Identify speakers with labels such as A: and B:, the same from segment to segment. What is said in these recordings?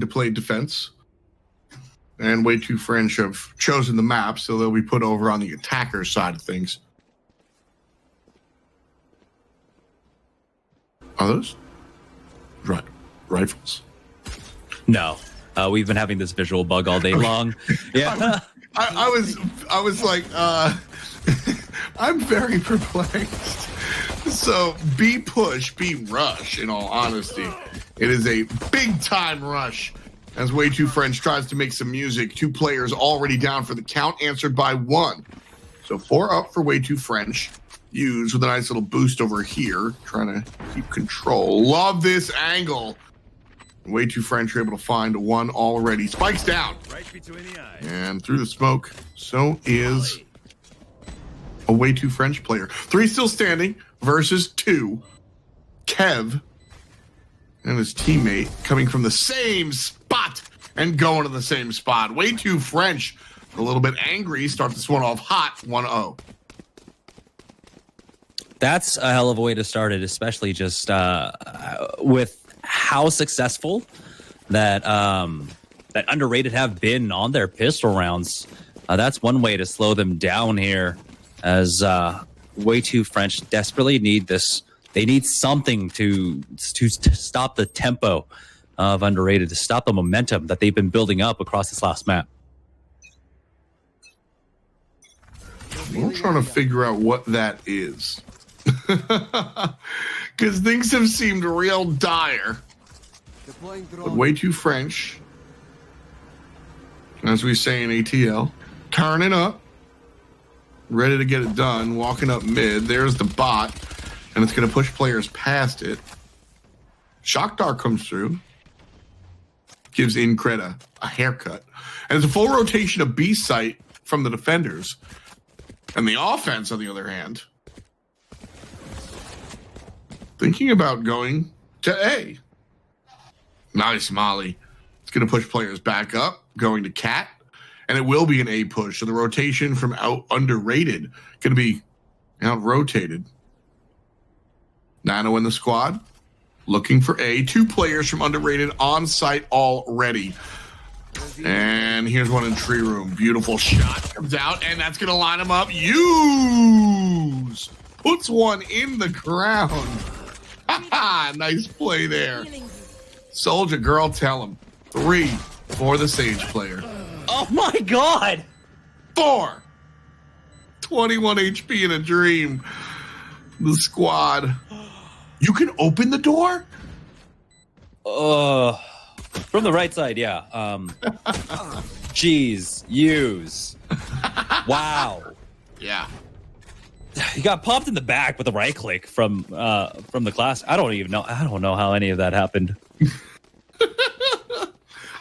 A: to play defense. And Way Too French have chosen the map, so they'll be put over on the attacker side of things. Are those rifles?
B: No. We've been having this visual bug all day long. Yeah.
A: I was like, I'm very perplexed. So B push, B rush, in all honesty. It is a big time rush as Way Too French tries to make some music. 2 players already down for the count, answered by 1. So 4 up for Way Too French. Used with a nice little boost over here, trying to keep control. Love this angle. Way Too French are able to find 1 already. Spikes down.
C: Right between the eyes.
A: And through the smoke, so is a Way Too French player. 3 still standing versus 2. Kev and his teammate coming from the same spot and going to the same spot. Way Too French, a little bit angry, start this one off hot, 1-0.
B: That's a hell of a way to start it, especially just with how successful that that Underrated have been on their pistol rounds. That's one way to slow them down here, as Way Too French desperately need this. They need something to stop the tempo of Underrated, to stop the momentum that they've been building up across this last map.
A: We're trying to figure out what that is. Because things have seemed real dire. But Way Too French, as we say in ATL, turning up, ready to get it done, walking up mid. There's the bot, and it's going to push players past it. Shock Dart comes through, gives Incred a haircut, and it's a full rotation of B site from the defenders. And the offense, on the other hand, thinking about going to A. Nice Molly. It's going to push players back up, going to Cat, and it will be an A push. So the rotation from out Underrated going to be out rotated. Nano in the squad, looking for A. 2 players from Underrated on site already. And here's one in tree room. Beautiful shot comes out, and that's going to line him up. Use puts one in the ground. Nice play there. Soldier Girl, tell him. 3 for the Sage player.
B: Oh my god!
A: 4. 21 HP in a dream. The squad. You can open the door?
B: From the right side, yeah. Jeez, use. Wow.
A: Yeah.
B: He got popped in the back with a right click from the class. I don't know how any of that happened.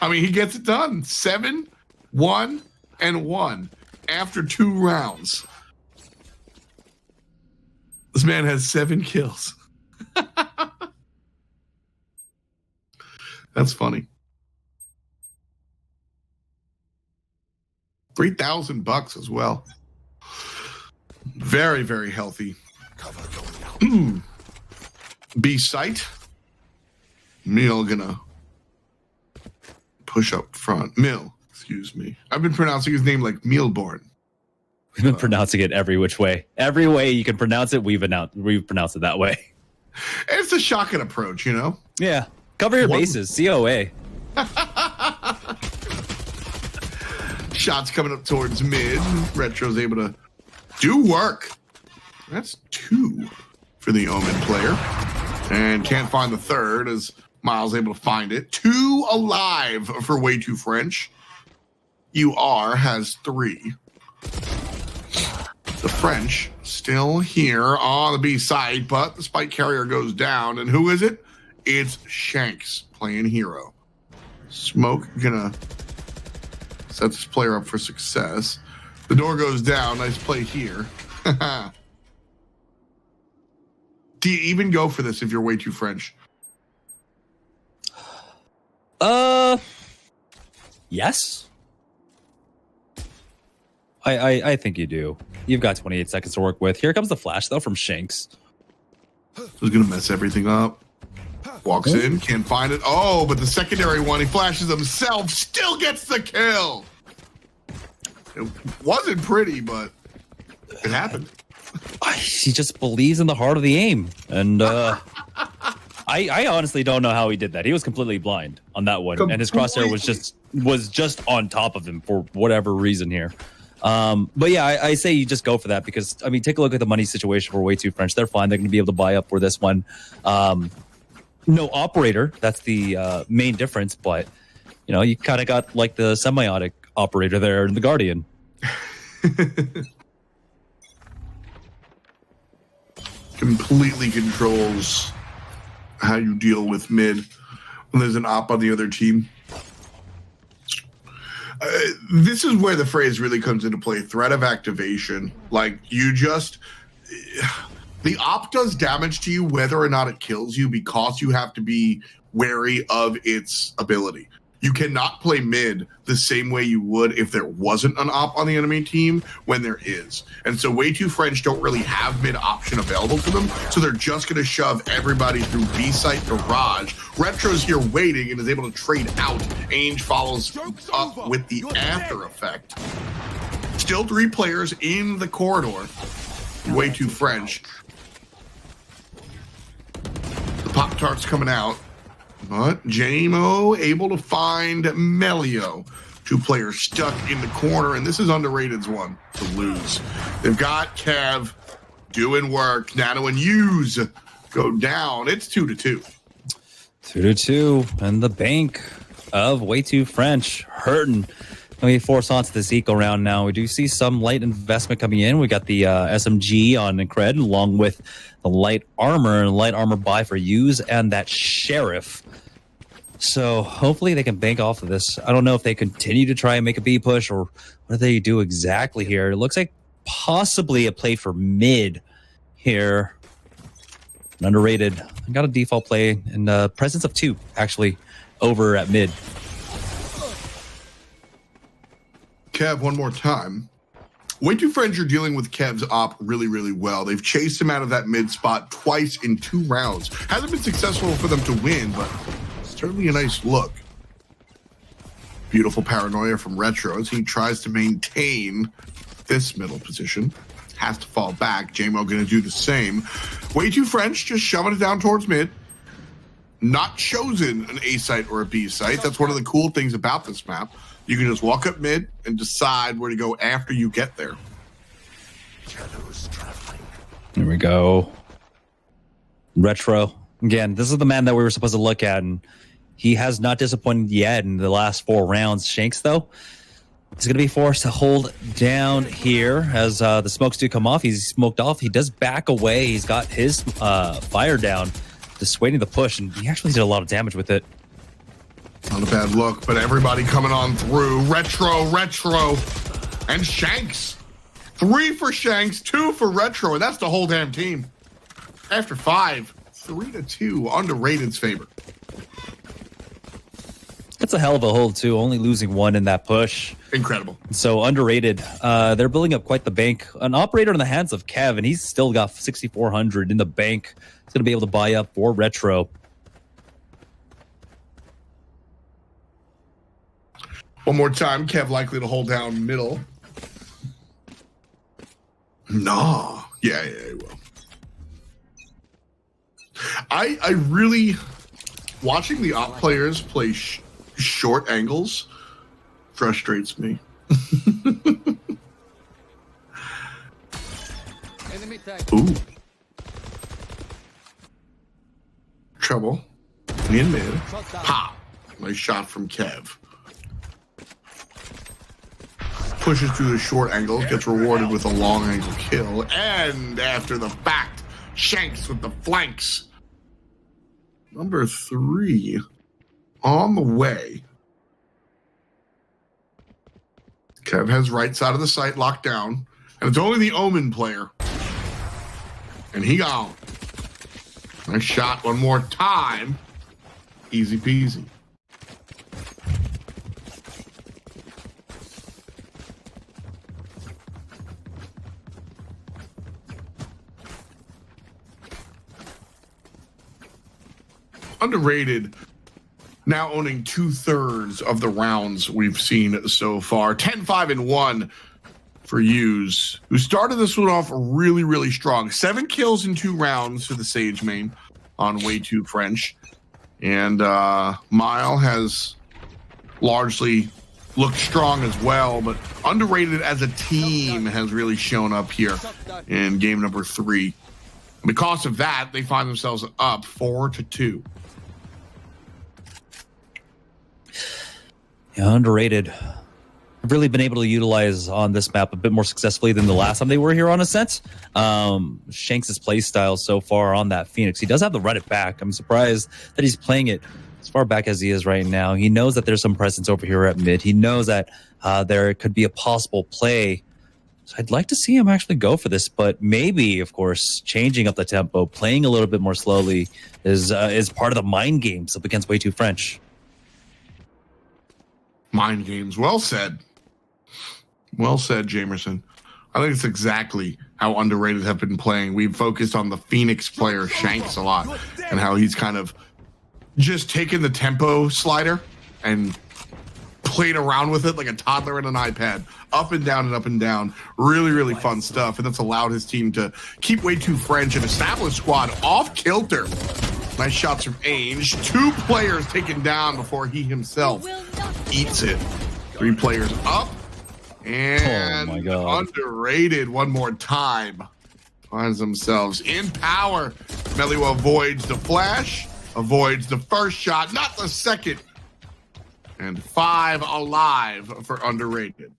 A: I mean, he gets it done. 7, 1, and 1 after 2 rounds. This man has 7 kills. That's funny. $3,000 as well. Very, very healthy. B site. Mill gonna push up front. Mill, excuse me. I've been pronouncing his name like Mealborn.
B: We've been pronouncing it every which way. Every way you can pronounce it, we've pronounced it that way.
A: It's a shotgun approach, you know?
B: Yeah. Cover your bases. COA.
A: Shots coming up towards mid. Retro's able to do work. That's 2 for the Omen player. And can't find the third as Miles able to find it. 2 alive for Way Too French. UR has 3. The French still here on the B side, but the spike carrier goes down. And who is it? It's Shanks playing hero. Smoke gonna set this player up for success. The door goes down. Nice play here. Do you even go for this if you're Way Too French?
B: Yes. I think you do. You've got 28 seconds to work with. Here comes the flash, though, from Shanks.
A: Who's going to mess everything up? Walks in, can't find it. Oh, but the secondary one, he flashes himself, still gets the kill. It wasn't pretty, but it happened.
B: He just believes in the heart of the aim. And I honestly don't know how he did that. He was completely blind on that one. And his crosshair was just on top of him for whatever reason here. But yeah, I say you just go for that because, I mean, take a look at the money situation for Way Too French. They're fine. They're going to be able to buy up for this one. No operator. That's the main difference. But, you know, you kind of got like the semiotic operator there in the Guardian.
A: Completely controls how you deal with mid when there's an op on the other team. This is where the phrase really comes into play. Threat of activation. Like, you just... The op does damage to you whether or not it kills you because you have to be wary of its ability. You cannot play mid the same way you would if there wasn't an op on the enemy team when there is. And so Way Too French don't really have mid option available to them, so they're just going to shove everybody through B-site garage. Retro's here waiting and is able to trade out. Ainge follows up with the after effect. Still 3 players in the corridor. Way Too French. The Pop-Tarts coming out. But JMO able to find Melio. 2 players stuck in the corner, and this is Underrated's one to lose. They've got Kev doing work. Nano and Hughes go down. It's 2-2.
B: 2-2, and the bank of Way Too French hurting. We force on to the Eco round now. We do see some light investment coming in. We got the SMG on Cred, along with the light armor and light armor buy for Hughes and that Sheriff. So hopefully they can bank off of this. I don't know if they continue to try and make a B push or what do they do exactly here. It looks like possibly a play for mid here. An underrated. I got a default play in the presence of 2 actually over at mid.
A: Kev, one more time. Way Too French are dealing with Kev's op really, really well. They've chased him out of that mid spot twice in 2 rounds. Hasn't been successful for them to win, but certainly a nice look. Beautiful paranoia from Retro as he tries to maintain this middle position. Has to fall back. JMO going to do the same. Way Too French just shoving it down towards mid. Not chosen an A site or a B site. That's one of the cool things about this map. You can just walk up mid and decide where to go after you get there.
B: There we go. Retro. Again, this is the man that we were supposed to look at, and he has not disappointed yet in the last 4 rounds. Shanks, though, is going to be forced to hold down here as the smokes do come off. He's smoked off. He does back away. He's got his fire down, dissuading the push, and he actually did a lot of damage with it.
A: Not a bad look, but everybody coming on through. Retro, and Shanks. 3 for Shanks, 2 for Retro, and that's the whole damn team. After 5, 3-2, Underrated's favor.
B: That's a hell of a hold, too, only losing 1 in that push.
A: Incredible.
B: So Underrated, they're building up quite the bank. An operator in the hands of Kev, and he's still got 6,400 in the bank. He's going to be able to buy up for Retro.
A: One more time, Kev likely to hold down middle. No. Yeah, he will. I really, watching the op players play short angles frustrates me. Ooh. Trouble. In mid. Pop. Nice shot from Kev. Pushes through the short angle, gets rewarded with a long angle kill, and after the fact, Shanks with the flanks. Number 3 on the way. Kev has right side of the site locked down, and it's only the Omen player. And he gone. Nice shot one more time. Easy peasy. Underrated now owning 2/3 of the rounds we've seen so far. 10-5-1 for Hughes, who started this one off really, really strong. 7 kills in 2 rounds for the Sage main on Way Too French. And Mile has largely looked strong as well, but Underrated as a team has really shown up here in game number 3. Because of that, they find themselves up 4-2.
B: Yeah, Underrated. I've really been able to utilize on this map a bit more successfully than the last time they were here, on a sense. Shanks' play style so far on that Phoenix. He does have to run it back. I'm surprised that he's playing it as far back as he is right now. He knows that there's some presence over here at mid. He knows that there could be a possible play. So I'd like to see him actually go for this, but maybe, of course, changing up the tempo, playing a little bit more slowly is part of the mind games up against Way Too French.
A: Mind games. Well said. Well said, Jamerson. I think it's exactly how Underrated have been playing. We've focused on the Phoenix player Shanks a lot and how he's kind of just taken the tempo slider and played around with it like a toddler in an iPad, up and down and up and down. Really, really fun stuff. And that's allowed his team to keep Way Too French, an established squad, off kilter. Nice shots from Ainge. 2 players taken down before he himself eats it. 3 players up. And
B: oh my God.
A: Underrated one more time. Finds themselves in power. Meliwa avoids the flash, avoids the first shot, not the second. And 5 alive for Underrated.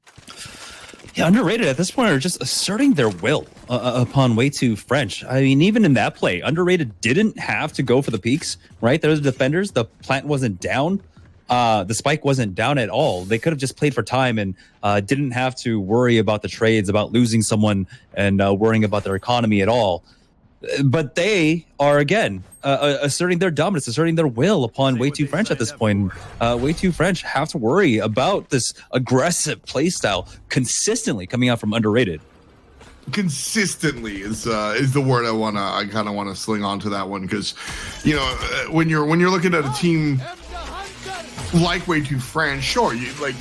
B: Yeah, Underrated at this point are just asserting their will upon Way Too French. I mean, even in that play, Underrated didn't have to go for the peaks, right? There's the defenders. The plant wasn't down. The spike wasn't down at all. They could have just played for time and didn't have to worry about the trades, about losing someone and worrying about their economy at all. But they are, again, asserting their dominance, asserting their will upon Way Too French at this point. Way Too French have to worry about this aggressive playstyle consistently coming out from Underrated.
A: Consistently is the word I kind of want to sling onto that one, because you know when you're looking at a team like Way Too French, sure, you like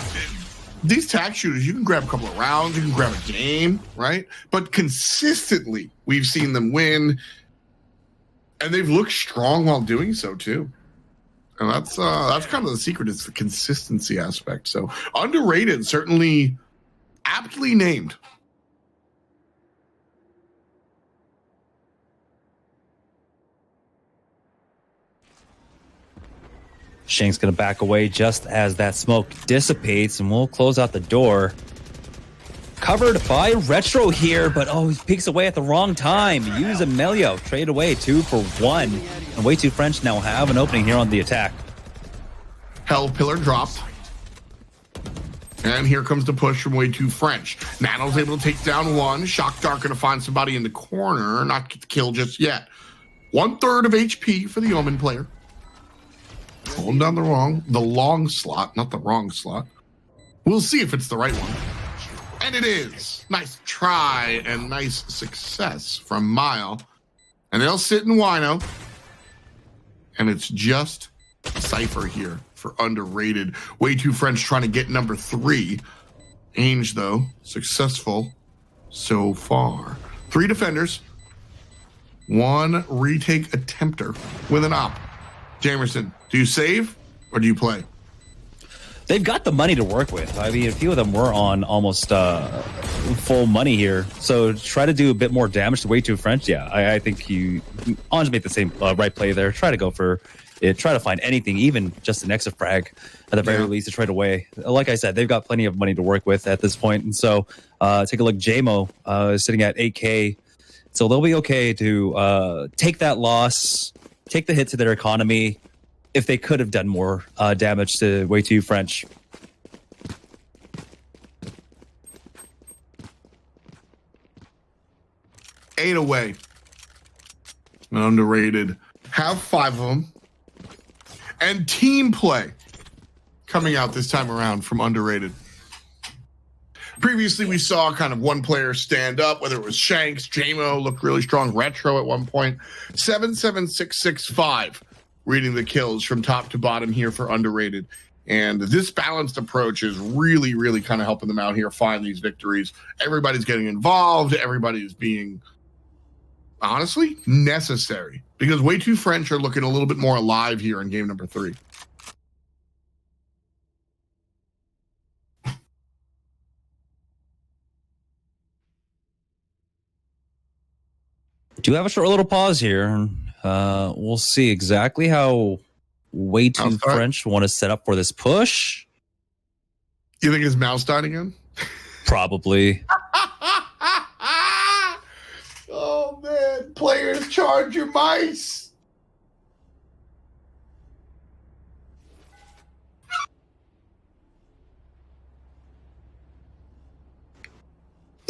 A: these tag shooters, you can grab a couple of rounds, you can grab a game, right? But consistently, we've seen them win, and they've looked strong while doing so too. And that's kind of the secret, is the consistency aspect. So Underrated, certainly aptly named.
B: Shank's going to back away just as that smoke dissipates, and we'll close out the door. Covered by Retro here, but he peeks away at the wrong time. Use a Melio, trade away 2 for 1. And Way Too French now have an opening here on the attack.
A: Hell Pillar dropped. And here comes the push from Way Too French. Nano's able to take down 1. Shock Dart going to find somebody in the corner, not get the kill just yet. 1/3 of HP for the Omen player. Holding down the long slot, not the wrong slot. We'll see if it's the right one. And it is. Nice try and nice success from Mile. And they'll sit in Wino. And it's just Cypher here for Underrated. Way Too French trying to get number 3. Ainge, though, successful so far. 3 defenders. 1 retake attempter with an op. Jamerson, do you save or do you play?
B: They've got the money to work with. I mean, a few of them were on almost full money here. So try to do a bit more damage to Way Too French. Yeah, I think Ange made the same right play there. Try to go for it. Try to find anything, even just an extra frag at the very least to trade away. Like I said, they've got plenty of money to work with at this point. And so take a look. JMO is sitting at 8K. So they'll be okay to take that loss, take the hit to their economy, if they could have done more damage to Way Too French.
A: Eight away. Underrated. Have 5 of them. And team play coming out this time around from Underrated. Previously, we saw kind of one player stand up, whether it was Shanks, JMO looked really strong, Retro at one point. 7-7-6-6-5 reading the kills from top to bottom here for Underrated. And this balanced approach is really, really kind of helping them out here find these victories. Everybody's getting involved. Everybody's being, honestly, necessary. Because Way Too French are looking a little bit more alive here in game number 3.
B: Do have a short little pause here. We'll see exactly how Way Too French want to set up for this push.
A: You think his mouse died again?
B: Probably.
A: Oh, man. Players, charge your mice.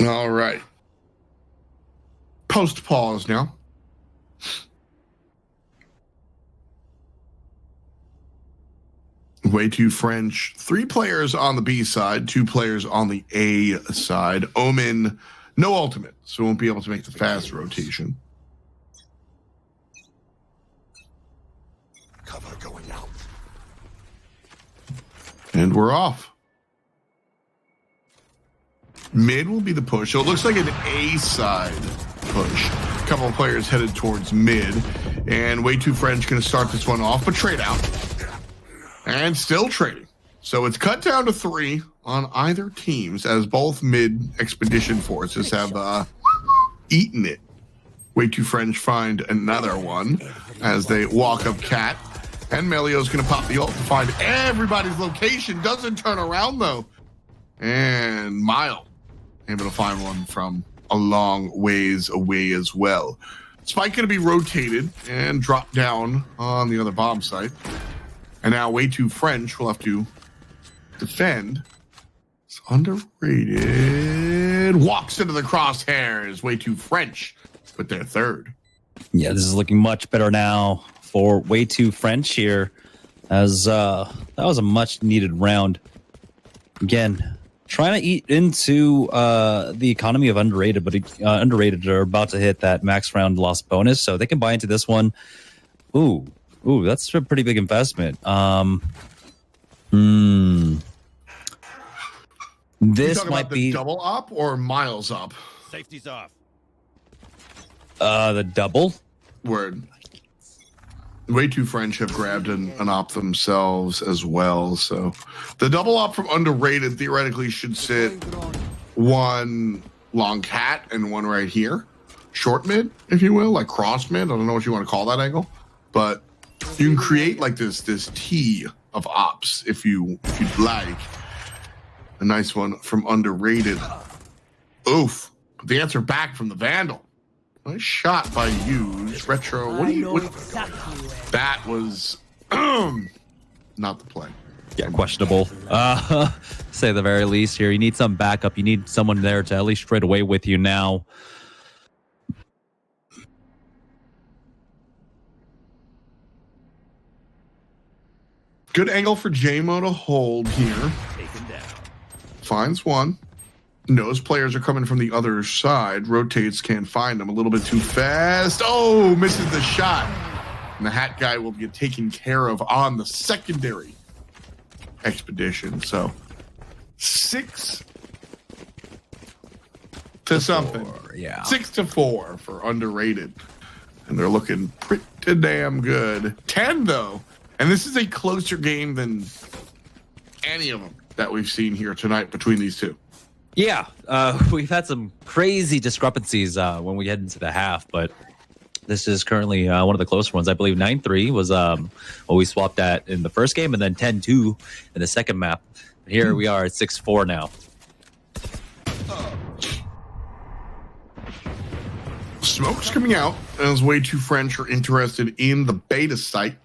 A: All right. Post pause now. Way Too French. 3 players on the B side, 2 players on the A side. Omen, no ultimate, so won't be able to make the fast rotation. Cover going out. And we're off. Mid will be the push. So it looks like an A side push. A couple of players headed towards mid. And Way Too French going to start this one off, but trade out. And still trading. So it's cut down to 3 on either teams as both mid expedition forces have eaten it. Way Too French find another one as they walk up Cat. And Melio's going to pop the ult to find everybody's location. Doesn't turn around, though. And Mile able to find one from a long ways away as well. Spike going to be rotated and drop down on the other bomb site. And now Way Too French will have to defend. It's Underrated. Walks into the crosshairs. Way Too French with their 3rd.
B: Yeah, this is looking much better now for Way Too French here. As that was a much needed round. Again, trying to eat into the economy of Underrated, but Underrated are about to hit that max round loss bonus, so they can buy into this one. Ooh, that's a pretty big investment. This might be
A: double up or miles up.
C: Safety's off.
B: The double.
A: Word. Way Too French have grabbed an op themselves as well. So the double op from Underrated theoretically should sit 1 long cat and 1 right here. Short mid, if you will, like cross mid. I don't know what you want to call that angle, but you can create like this T of ops if you'd like. A nice one from Underrated. Oof. The answer back from the Vandal. Nice shot by you, Retro. That was not the play.
B: Yeah, questionable. Say the very least here. You need some backup. You need someone there to at least trade away with you now.
A: Good angle for JMO to hold here. Finds one. Knows players are coming from the other side. Rotates, can't find them. A little bit too fast. Oh, misses the shot. And the hat guy will get taken care of on the secondary expedition. So 6 to something. 6-4 for Underrated. And they're looking pretty damn good. 10, though. And this is a closer game than any of them that we've seen here tonight between these two.
B: Yeah, we've had some crazy discrepancies when we head into the half, but this is currently one of the closer ones. I believe 9-3 was what we swapped at in the first game, and then 10-2 in the second map. And here we are at 6-4 now.
A: Smoke's coming out as Way Too French are interested in the beta site.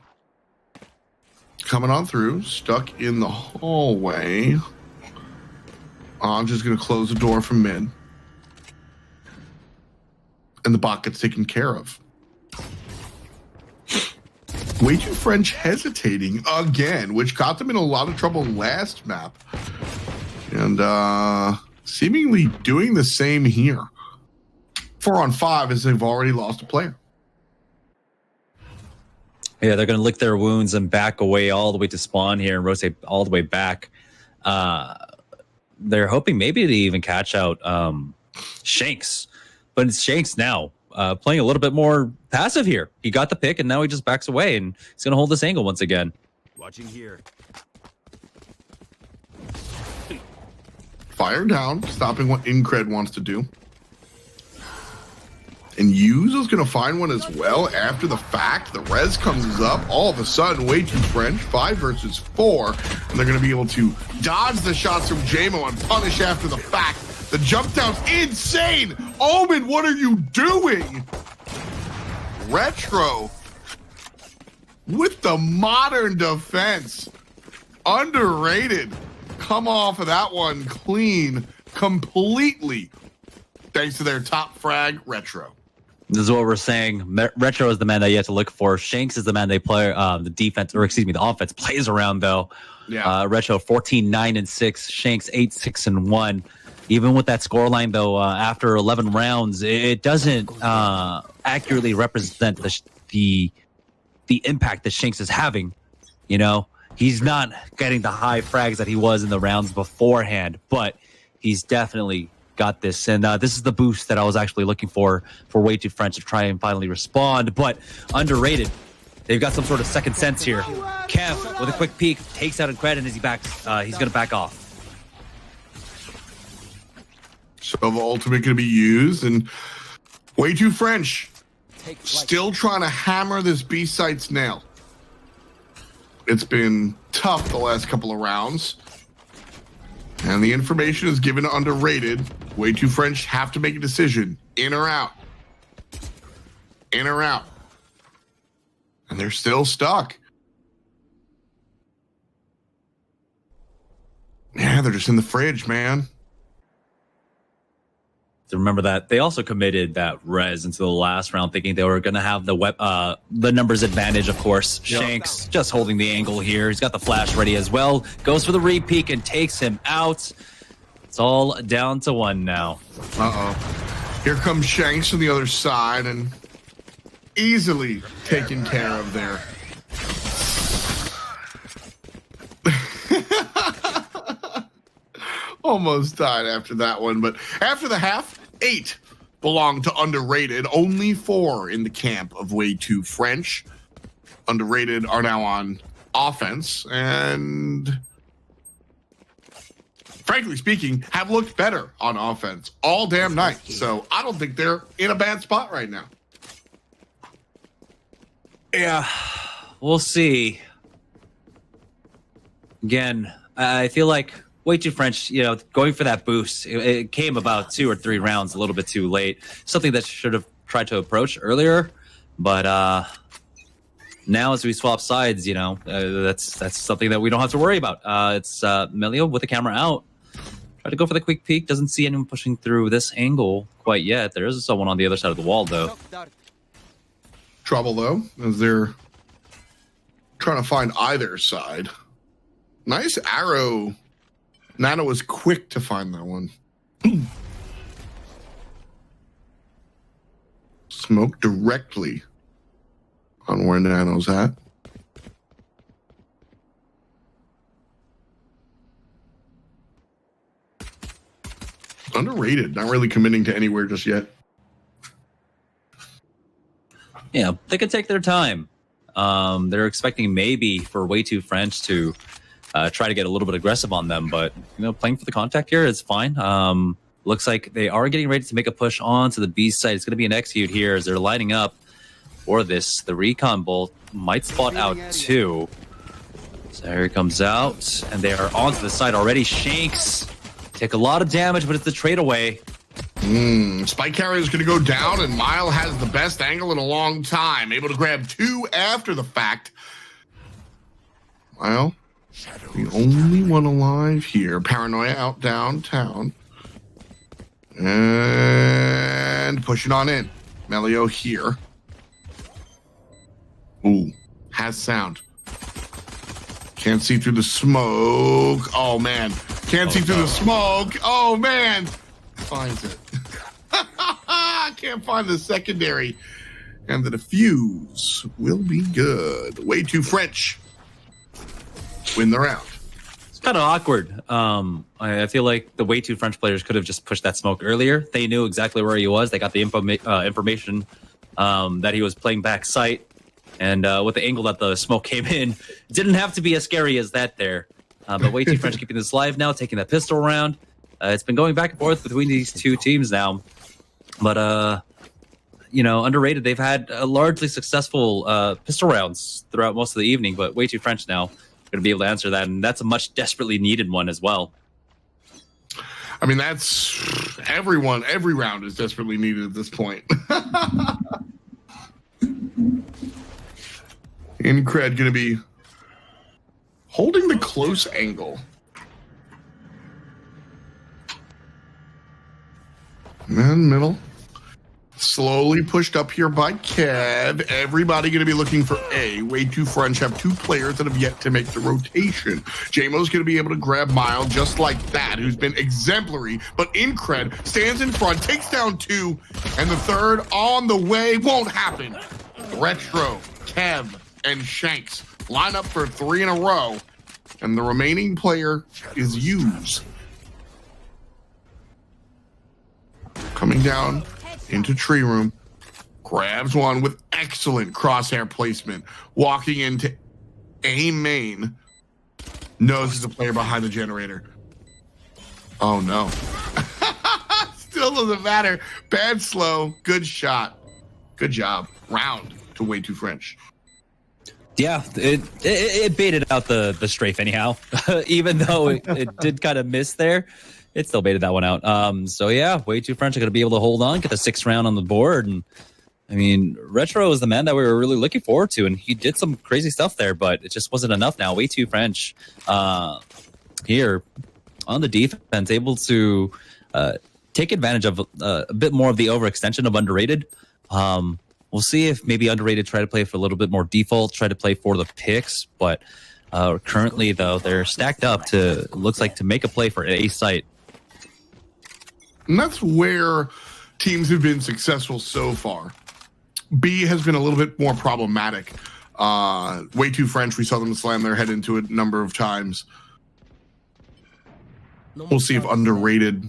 A: Coming on through, stuck in the hallway. I'm just going to close the door from mid. And the bot gets taken care of. Way Too French hesitating again, which got them in a lot of trouble last map. And seemingly doing the same here. 4-on-5 as they've already lost a player.
B: Yeah, they're going to lick their wounds and back away all the way to spawn here and rotate all the way back. They're hoping maybe to even catch out Shanks, but it's Shanks now playing a little bit more passive here. He got the pick and now he just backs away and he's going to hold this angle once again.
C: Watching here.
A: Fire down, stopping what Incred wants to do. And Yuzo's going to find one as well after the fact. The res comes up. All of a sudden, way too French. 5 versus 4. And they're going to be able to dodge the shots from Jamo and punish after the fact. The jump down's insane. Omen, what are you doing? Retro with the modern defense. Underrated. Come off of that one clean, completely. Thanks to their top frag, Retro.
B: This is what we're saying. Retro is the man that you have to look for. Shanks is the man they play. The defense, or excuse me, the offense plays around though.
A: Yeah.
B: Retro 14-9-6. Shanks 8-6-1. Even with that scoreline though, after 11 rounds, it doesn't accurately represent the impact that Shanks is having. You know, he's not getting the high frags that he was in the rounds beforehand, but he's definitely got this, and this is the boost that I was actually looking for Way Too French to try and finally respond, but underrated. They've got some sort of second sense here. Kev with a quick peek takes out Incred, and as he backs, he's going to back off.
A: So the ultimate going to be used, and Way Too French still trying to hammer this B site's nail. It's been tough the last couple of rounds. And the information is given to underrated. Way Too French have to make a decision. In or out. In or out. And they're still stuck. Yeah, they're just in the fridge, man.
B: To remember that they also committed that res into the last round, thinking they were going to have the numbers advantage. Of course, yep. Shanks just holding the angle here. He's got the flash ready as well. Goes for the re-peek and takes him out. It's all down to 1 now.
A: Here comes Shanks from the other side and easily taken care of there. Almost died after that one, but after the half, 8 belong to underrated. Only 4 in the camp of Way Too French. Underrated are now on offense, and frankly speaking, have looked better on offense all damn night. So I don't think they're in a bad spot right now.
B: Yeah, we'll see. Again, I feel like Way Too French, you know, going for that boost, it came about 2 or 3 rounds a little bit too late. Something that should have tried to approach earlier, but now as we swap sides, you know, that's something that we don't have to worry about. It's Melio with the camera out. Try to go for the quick peek. Doesn't see anyone pushing through this angle quite yet. There is someone on the other side of the wall, though.
A: Trouble, though, as they're trying to find either side. Nice arrow. Nano was quick to find that one. Smoke directly on where Nano's at. Underrated. Not really committing to anywhere just yet.
B: Yeah, they could take their time. They're expecting maybe for Way Too French to try to get a little bit aggressive on them, but you know, playing for the contact here is fine. Looks like they are getting ready to make a push on to the B side. It's going to be an execute here as they're lining up for this. The recon bolt might spot out too. So here he comes out, and they are onto the side already. Shanks take a lot of damage, but it's the trade away.
A: Spike carrier is going to go down, and Mile has the best angle in a long time. Able to grab 2 after the fact. Mile, the only one alive here. Paranoia out downtown. And pushing on in. Melio here. Ooh, has sound. Can't see through the smoke. Oh, man. Can't see through the smoke. Oh, man. Finds it. Can't find the secondary. And the defuse will be good. Way too French. Win the round.
B: It's kind of awkward. I feel like the way too French players could have just pushed that smoke earlier. They knew exactly where he was. They got the information that he was playing back sight. And with the angle that the smoke came in, it didn't have to be as scary as that there. But way too French keeping this alive now, taking that pistol round. It's been going back and forth between these two teams now. But, underrated. They've had largely successful pistol rounds throughout most of the evening, but way too French now. Going to be able to answer that, and that's a much desperately needed one as well.
A: I mean, that's every round is desperately needed at this point. Incred going to be holding the close angle. Man, middle. Slowly pushed up here by Kev. Everybody going to be looking for A. Way too French have two players that have yet to make the rotation. Jamo's going to be able to grab Mile just like that, who's been exemplary. But Incred stands in front, takes down two, and the third on the way won't happen. Retro, Kev, and Shanks line up for 3 in a row, and the remaining player is Hughes. Coming down into tree room, grabs one with excellent crosshair placement, walking into A main, knows there's a player behind the generator. Oh no. Still doesn't matter. Bad slow, good shot. Good job. Round to way too French.
B: Yeah, it baited out the strafe anyhow. Even though it did kind of miss there, it still baited that one out. So yeah, way too French are going to be able to hold on, get the 6th round on the board. And I mean, Retro is the man that we were really looking forward to, and he did some crazy stuff there, but it just wasn't enough now. Way too French here on the defense, able to take advantage of a bit more of the overextension of Underrated. We'll see if maybe Underrated try to play for a little bit more default, try to play for the picks, but currently, though, they're stacked up to, looks like, to make a play for A site.
A: And that's where teams have been successful so far. B has been a little bit more problematic. Way too French. We saw them slam their head into it a number of times. We'll see if Underrated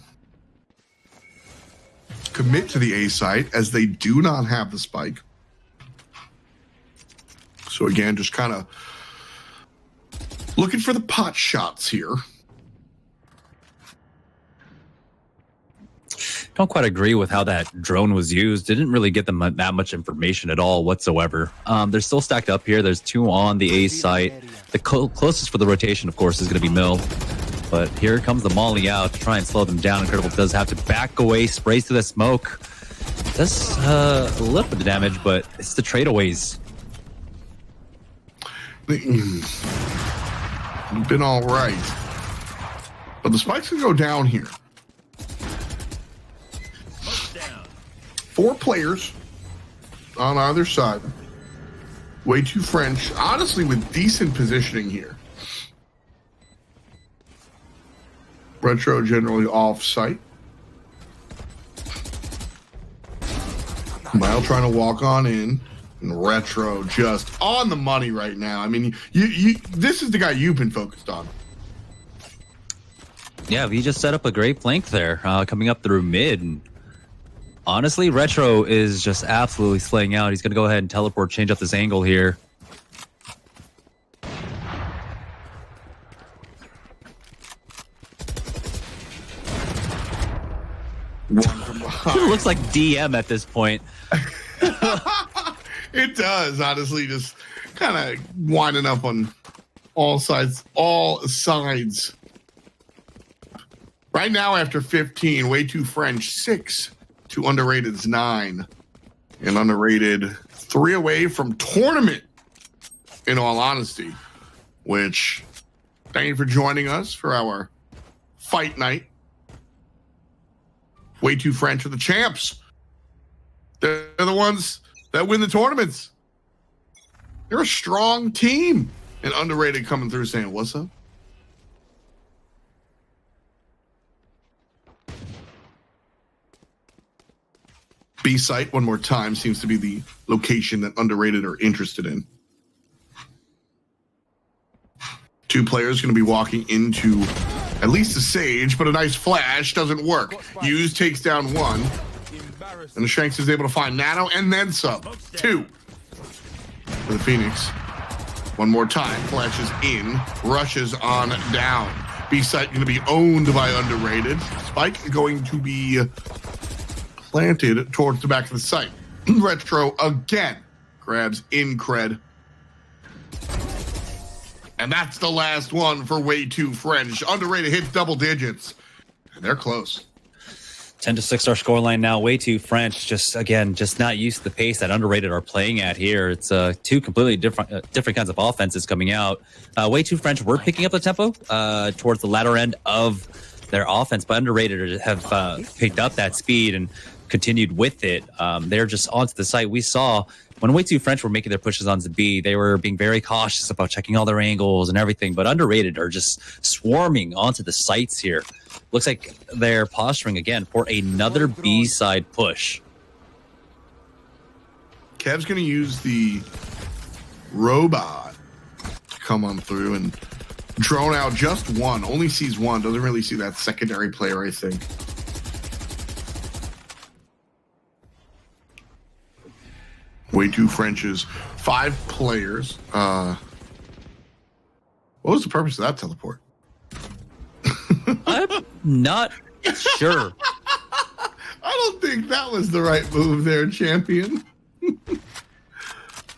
A: commit to the A site, as they do not have the spike. So again, just kind of looking for the pot shots here.
B: Don't quite agree with how that drone was used. Didn't really get them that much information at all whatsoever. They're still stacked up here. There's 2 on the A site. The closest for the rotation, of course, is going to be Mill. But here comes the Molly out to try and slow them down. Incredible does have to back away, sprays through the smoke. Does a little bit of damage, but it's the tradeaways.
A: Been all right. But the spikes can go down here. 4 players on either side. Way too French. Honestly, with decent positioning here. Retro generally off-site. Mile trying to walk on in. And Retro just on the money right now. I mean, this is the guy you've been focused on.
B: Yeah, he just set up a great flank there, coming up through mid. And honestly, Retro is just absolutely slaying out. He's going to go ahead and teleport, change up this angle here. It looks like DM at this point.
A: It does, honestly, just kind of winding up on all sides. Right now, after 15, way too French, 6 to Underrated's 9. And Underrated 3 away from tournament, in all honesty. Which, thank you for joining us for our fight night. Way too French are the champs. They're the ones that win the tournaments. They're a strong team. And Underrated coming through saying, what's up? B site one more time seems to be the location that Underrated are interested in. Two players going to be walking into at least a Sage, but a nice flash doesn't work. Hughes takes down one, and the Shanks is able to find Nano and then some. Two for the Phoenix. One more time, flashes in, rushes on down. B site going to be owned by Underrated. Spike going to be planted towards the back of the site. Retro again grabs in cred. And that's the last one for Way Too French. Underrated hits double digits. And they're close.
B: 10-6 our scoreline now. Way Too French, just not used to the pace that Underrated are playing at here. It's two completely different kinds of offenses coming out. Way Too French were picking up the tempo towards the latter end of their offense, but Underrated have picked up that speed and continued with it. They're just onto the site. We saw when Way Too French were making their pushes onto B, they were being very cautious about checking all their angles and everything, but Underrated are just swarming onto the sites here. Looks like they're posturing again for another B side push.
A: Kev's going to use the robot to come on through and drone out just one. Only sees one. Doesn't really see that secondary player, I think. Way Too French's 5 players. What was the purpose of that teleport?
B: I'm not sure.
A: I don't think that was the right move there, champion.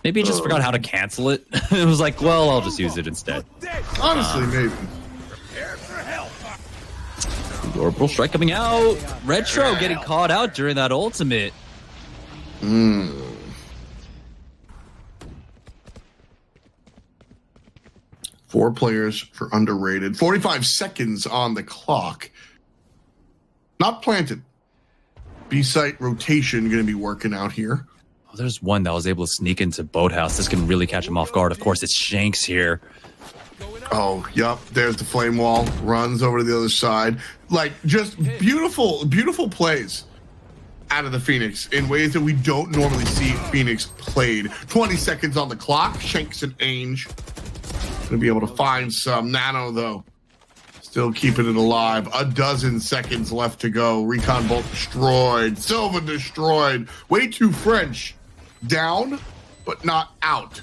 B: Maybe he just forgot how to cancel it. It was like, well, I'll just use it instead.
A: Honestly, maybe.
B: Orbital strike coming out. Retro getting caught out during that ultimate.
A: 4 players for Underrated. 45 seconds on the clock. Not planted. B-site rotation going to be working out here.
B: Oh, there's one that was able to sneak into Boathouse. This can really catch him off guard. Of course, it's Shanks here.
A: Oh, yep. There's the flame wall. Runs over to the other side. Like, just beautiful, beautiful plays out of the Phoenix in ways that we don't normally see Phoenix played. 20 seconds on the clock. Shanks and Ainge going to be able to find some. Nano, though, still keeping it alive. A dozen seconds left to go. Recon Bolt destroyed. Silva destroyed. Way Too French. Down, but not out.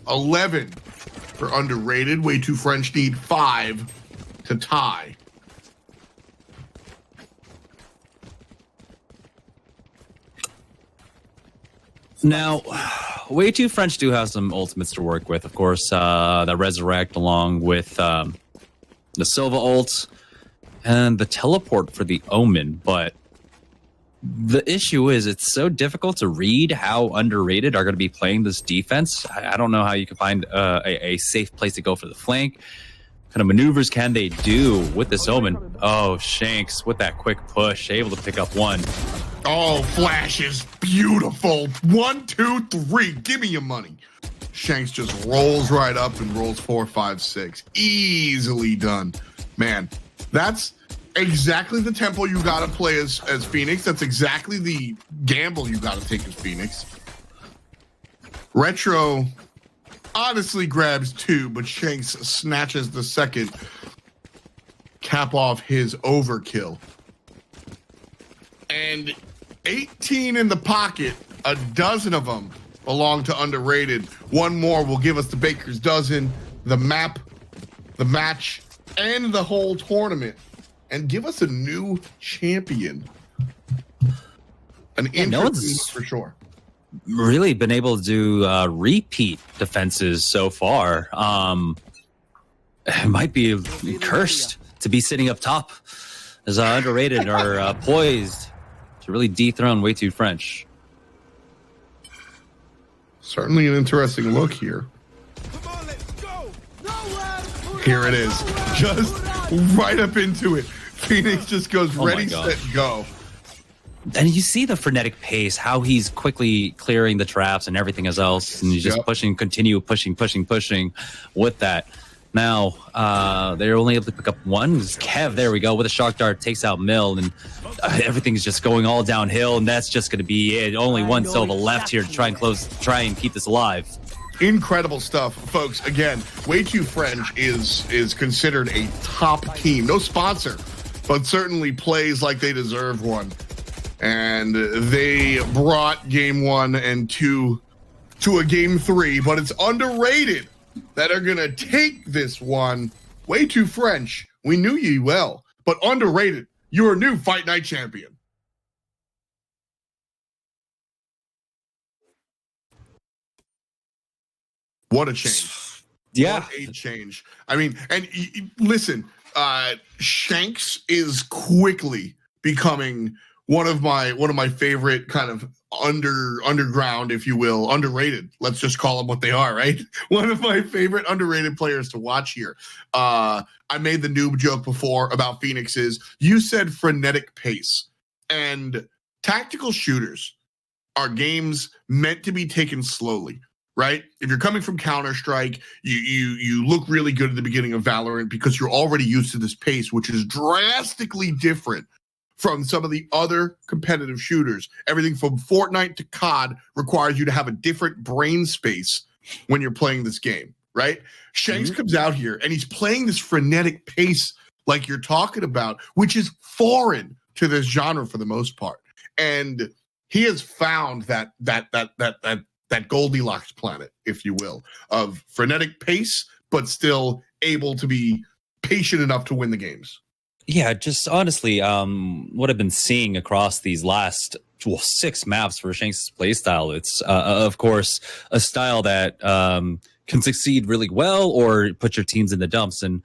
A: 11 for Underrated. Way Too French need 5 to tie.
B: Now, Way Too French do have some ultimates to work with. Of course, the Resurrect along with the Silva ult and the teleport for the Omen. But the issue is it's so difficult to read how Underrated are going to be playing this defense. I don't know how you can find a safe place to go for the flank. What kind of maneuvers can they do with this Omen? Oh, Shanks with that quick push, able to pick up one.
A: Oh, flashes. Beautiful. 1, 2, 3. Give me your money. Shanks just rolls right up and rolls 4, 5, 6. Easily done. Man, that's exactly the tempo you got to play as Phoenix. That's exactly the gamble you got to take as Phoenix. Retro honestly grabs 2, but Shanks snatches the second. Cap off his overkill. And 18 in the pocket, a dozen of them belong to Underrated. One more will give us the Baker's dozen, the map, the match, and the whole tournament, and give us a new champion. An interesting for sure.
B: Really been able to do repeat defenses so far. It might be cursed to be sitting up top as Underrated are poised to really dethrone Way Too French.
A: Certainly an interesting look here. Here it is. Just right up into it. Phoenix just goes ready, set, go.
B: And you see the frenetic pace, how he's quickly clearing the traps and everything else. And he's just pushing, continue pushing with that. Now, they're only able to pick up one. Kev, there we go, with a shock dart, takes out Mill, and everything's just going all downhill, and that's just going to be it. Only one Silva left here to try and keep this alive.
A: Incredible stuff, folks. Again, Way Too French is considered a top team. No sponsor, but certainly plays like they deserve one. And they brought game 1 and 2 to a game 3, but it's underrated that are going to take this one. Way Too French, we knew ye well, but underrated. You're a new Fight Night champion. What a change.
B: Yeah.
A: What a change. I mean, and listen, Shanks is quickly becoming one of my favorite kind of underground, if you will, underrated. Let's just call them what they are, right? One of my favorite underrated players to watch here. I made the noob joke before about Phoenix's. You said frenetic pace, and tactical shooters are games meant to be taken slowly. Right? If you're coming from Counter-Strike, you look really good at the beginning of Valorant because you're already used to this pace, which is drastically different from some of the other competitive shooters. Everything from Fortnite to COD requires you to have a different brain space when you're playing this game, right? Shanks comes out here and he's playing this frenetic pace like you're talking about, which is foreign to this genre for the most part. And he has found that Goldilocks planet, if you will, of frenetic pace, but still able to be patient enough to win the games.
B: Yeah, just honestly, what I've been seeing across these last 6 maps for Shanks' playstyle, it's, of course, a style that can succeed really well or put your teams in the dumps. And